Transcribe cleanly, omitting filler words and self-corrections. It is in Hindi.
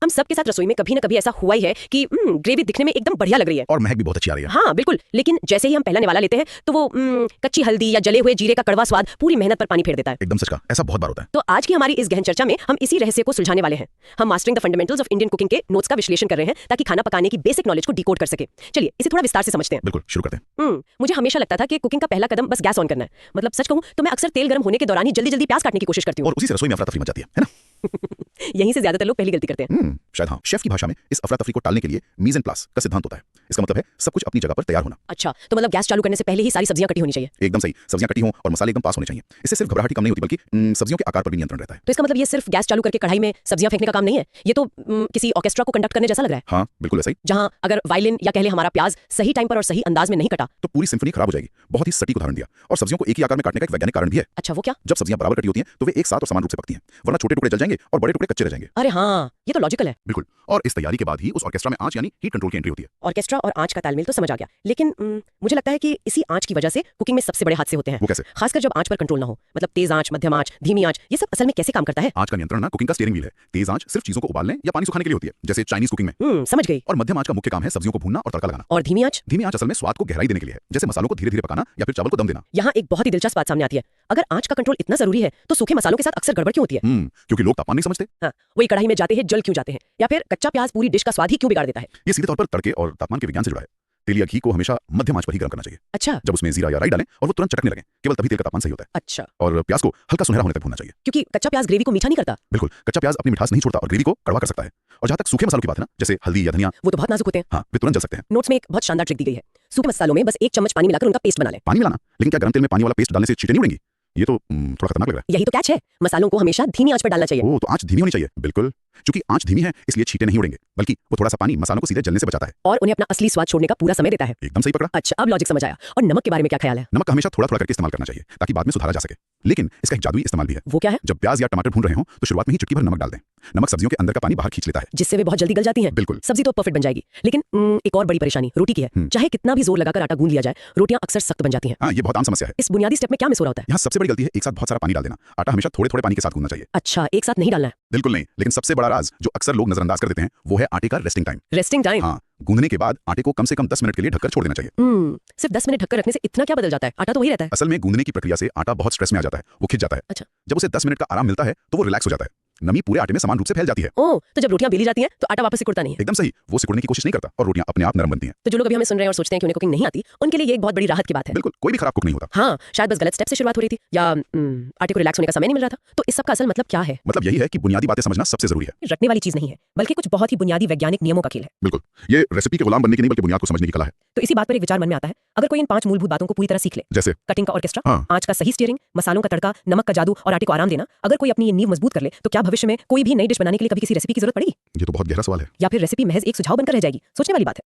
हम सबके साथ रसोई में कभी ना कभी ऐसा हुआ ही है कि ग्रेवी दिखने में एकदम बढ़िया लग रही है और महक भी बहुत अच्छी आ रही है। हाँ बिल्कुल, लेकिन जैसे ही हम पहला निवाला लेते हैं तो वो कच्ची हल्दी या जले हुए जीरे का कड़वा स्वाद पूरी मेहनत पर पानी फेर देता है। एकदम सच का, ऐसा बहुत बार होता है। तो आज की हमारी इस गहन चर्चा में हम इसी रहस्य को सुलझाने वाले हैं। हम mastering the fundamentals of Indian cooking के नोट्स का विश्लेषण कर रहे हैं ताकि खाना पकाने की बेसिक नॉलेज को डिकोड कर सके। चलिए इसे थोड़ा विस्तार से समझते हैं। बिल्कुल, शुरू करते हैं। मुझे हमेशा लगता था कि कुकिंग का पहला कदम बस गैस ऑन करना है। मतलब सच कहूं तो मैं अक्सर तेल गर्म होने के दौरान ही जल्दी जल्दी प्याज काटने की कोशिश करती हूँ और उसी से रसोई में अफरा तफरी मच जाती है ना? यहीं से ज्यादातर लोग पहली गलती करते हैं। शायद हाँ। शेफ की भाषा में इस अफरा तफरी को टालने के लिए मीज़ एन प्लास का सिद्धांत होता है। इसका मतलब है सब कुछ अपनी जगह पर तैयार होना। अच्छा, तो मतलब गैस चालू करने से पहले ही सारी सब्जियां कटी होनी चाहिए। एकदम सही, सब्जियां कटी हों और मसाले एकदम पास होने चाहिए। इससे सिर्फ घबराहट ही कम नहीं होती बल्कि सब्जियों के आकार पर भी नियंत्रण रहता है। तो इसका मतलब ये सिर्फ गैस चालू करके कढ़ाई में सब्जियां फेंकने का काम नहीं है। ये तो किसी ऑर्केस्ट्रा को कंडक्ट करने जैसा लग रहा है। हाँ बिल्कुल ऐसा ही। जहां अगर वायलिन या कह लें हमारा प्याज सही टाइम पर और सही अंदाज में नहीं कटा तो पूरी सिम्फनी खराब हो जाएगी। बहुत ही सटीक उदाहरण दिया। और सब्जियों को एक ही आकार में काटने का एक वैज्ञानिक कारण भी है। अच्छा, वो क्या? जब सब्जियां बराबर कटी होती हैं तो वे एक साथ और समान रूप से पकती हैं, वरना छोटे टुकड़े जल जाएंगे और बड़े टुकड़े कच्चे रह जाएंगे। अरे हाँ, ये तो लॉजिकल है। बिल्कुल। और इस तैयारी के बाद ही उस ऑर्केस्ट्रा में आंच यानी हीट कंट्रोल की एंट्री होती है। ऑर्केस्ट्रा और आंच का तालमेल तो समझ आ गया, लेकिन मुझे लगता है कि इसी आंच की वजह से कुकिंग में सबसे बड़े हादसे होते हैं। वो कैसे? खासकर जब आंच पर कंट्रोल ना हो। मतलब तेज आंच, मध्यम आंच, धीमी आंच, ये सब असल में कैसे काम करता है? आंच का नियंत्रण ना कुकिंग का स्टीयरिंग व्हील है। तेज आंच सिर्फ चीजों को उबालने या पानी सुखाने के लिए होती है, जैसे चाइनीज कुकिंग में। समझ गई। और मध्यम आंच का मुख्य काम है सब्जियों को भूनना और तड़का लगाना। और धीमी आंच? धीमी आंच असल में स्वाद को गहराई देने के लिए है, जैसे मसालों को धीरे धीरे पकाना या फिर चावल को दम देना। यहाँ एक बहुत ही दिलचस्प बात सामने आती है। अगर आंच का कंट्रोल इतना जरूरी है तो सूखे मसालों के साथ अक्सर गड़बड़ क्यों होती है? क्योंकि लोग तापमान नहीं समझते। हाँ, वही कढ़ाई में जाते हैं जल क्यों जाते हैं, या फिर कच्चा प्याज पूरी डिश का स्वाद ही क्यों बिगाड़ देता है? ये सीधे तौर पर तड़के और तापमान के विज्ञान से जुड़ा है। तेल या घी को हमेशा मध्यम आंच पर ही गर्म करना चाहिए। अच्छा। जब उसमें जीरा या राई डालें और वो तुरंत चटकने लगे, केवल तभी तेल का तापमान सही होता है। अच्छा। और प्याज को हल्का सुनहरा होने तक भूनना चाहिए, क्योंकि कच्चा प्याज ग्रेवी को मीठा नहीं करता। बिल्कुल, कच्चा प्याज अपनी मिठास नहीं छोड़ता और ग्रेवी को कड़वा कर सकता है। और जहां तक सूखे मसालों की बात है ना, जैसे हल्दी या धनिया, वो तो बहुत नाजुक होते हैं। हाँ, वे तुरंत जल सकते हैं। नोट्स में एक बहुत शानदार ट्रिक दी गई है। सूखे मसालों में बस 1 चम्मच पानी मिलाकर उनका पेस्ट बना लें। पानी मिलाना? लेकिन क्या गर्म तेल में पानी वाला पेस्ट डालने से चींटे नहीं उड़ेंगी? ये तो थोड़ा खतरनाक लग रहा है। यही तो कैच है, मसालों को हमेशा धीमी आंच पर डालना चाहिए। ओह, तो आंच धीमी होनी चाहिए। बिल्कुल, क्योंकि आंच धीमी है इसलिए छींटे नहीं उड़ेंगे, बल्कि वो थोड़ा सा पानी मसालों को सीधे जलने से बचाता है और उन्हें अपना असली स्वाद छोड़ने का पूरा समय देता है। एकदम सही पकड़ा। अच्छा, अब लॉजिक समझ आया। और नमक के बारे में क्या ख्याल है? नमक का हमेशा थोड़ा थोड़ा करके इस्तेमाल करना चाहिए ताकि बाद में सुधारा जा सके, लेकिन इसका एक जादुई इस्तेमाल भी है। वो क्या है? जब प्याज या टमाटर भून रहे हो तो शुरुआत में ही चुटकी भर नमक डाल दें। नमक सब्जियों के अंदर का पानी बाहर खींच लेता है, जिससे वे बहुत जल्दी गल जाती हैं। बिल्कुल। सब्जी तो परफेक्ट बन जाएगी, लेकिन एक और बड़ी परेशानी रोटी की है। चाहे कितना भी जोर लगाकर आटा गूंद लिया जाए, रोटियां अक्सर सख्त बन जाती हैं। हाँ, ये बहुत आम समस्या है। इस बुनियादी स्टेप में क्या मिस हो रहा होता है? यहाँ सबसे बड़ी गलती है एक साथ बहुत सारा पानी डाल देना। आटा हमेशा थोड़े थोड़े पानी के साथ गूंदना चाहिए। अच्छा, एक साथ नहीं डालना है? बिल्कुल नहीं, लेकिन सबसे बड़ा राज जो अक्सर लोग नजरअंदाज कर देते हैं वो है आटे का रेस्टिंग टाइम। Resting time? हाँ, गूंदने के बाद आटे को कम से कम 10 मिनट के लिए ढककर छोड़ देना चाहिए। सिर्फ 10 मिनट ढककर रखने से इतना क्या बदल जाता है? आटा तो वही रहता है। असल में गूंदने की प्रक्रिया से आटा बहुत स्ट्रेस में आ जाता है, वो खिंच जाता है। अच्छा। जब उसे 10 मिनट का आराम मिलता है तो वो रिलैक्स हो जाता है, नमी पूरे आटे में समान रूप से फैल जाती है। ओह, तो जब रोटियां बेली जाती हैं तो आटा वापस सिकुड़ता नहीं है? एकदम सही, वो सिकुड़ने की कोशिश नहीं करता और रोटियां अपने आप नरम बनती हैं। तो जो लोग अभी हमें सुन रहे हैं और सोचते हैं कि उन्हें कुकिंग नहीं आती, उनके लिए ये एक बहुत बड़ी राहत की बात है। बिल्कुल, कोई भी खराब कुक नहीं होता। हाँ, शायद बस गलत स्टेप से शुरुआत हो रही थी, या आटे को रिलैक्स होने का समय नहीं मिल रहा था। तो इस सब का असल मतलब क्या है? मतलब यही है कि बुनियादी बातें समझना सबसे जरूरी है। रटने वाली चीज नहीं है, बल्कि कुछ बहुत ही बुनियादी वैज्ञानिक नियमों का खेल है। बिल्कुल, ये रेसिपी के गुलाम बनने की नहीं बल्कि बुनियाद को समझने की कला है। तो इसी बात पर एक विचार मन में आता है, अगर कोई इन 5 मूलभूत बातों को पूरी तरह सीख ले, जैसे कटिंग का ऑर्केस्ट्रा, हाँ। आंच का सही स्टीयरिंग, मसालों का तड़का, नमक का जादू और आटे को आराम देना, अगर कोई अपनी ये नींव मजबूत कर ले तो क्या भविष्य में कोई भी नई डिश बनाने के लिए कभी किसी रेसिपी की जरूरत पड़ेगी? ये तो बहुत गहरा सवाल है। या फिर रेसिपी महज एक सुझाव बनकर रह जाएगी? सोचने वाली बात है।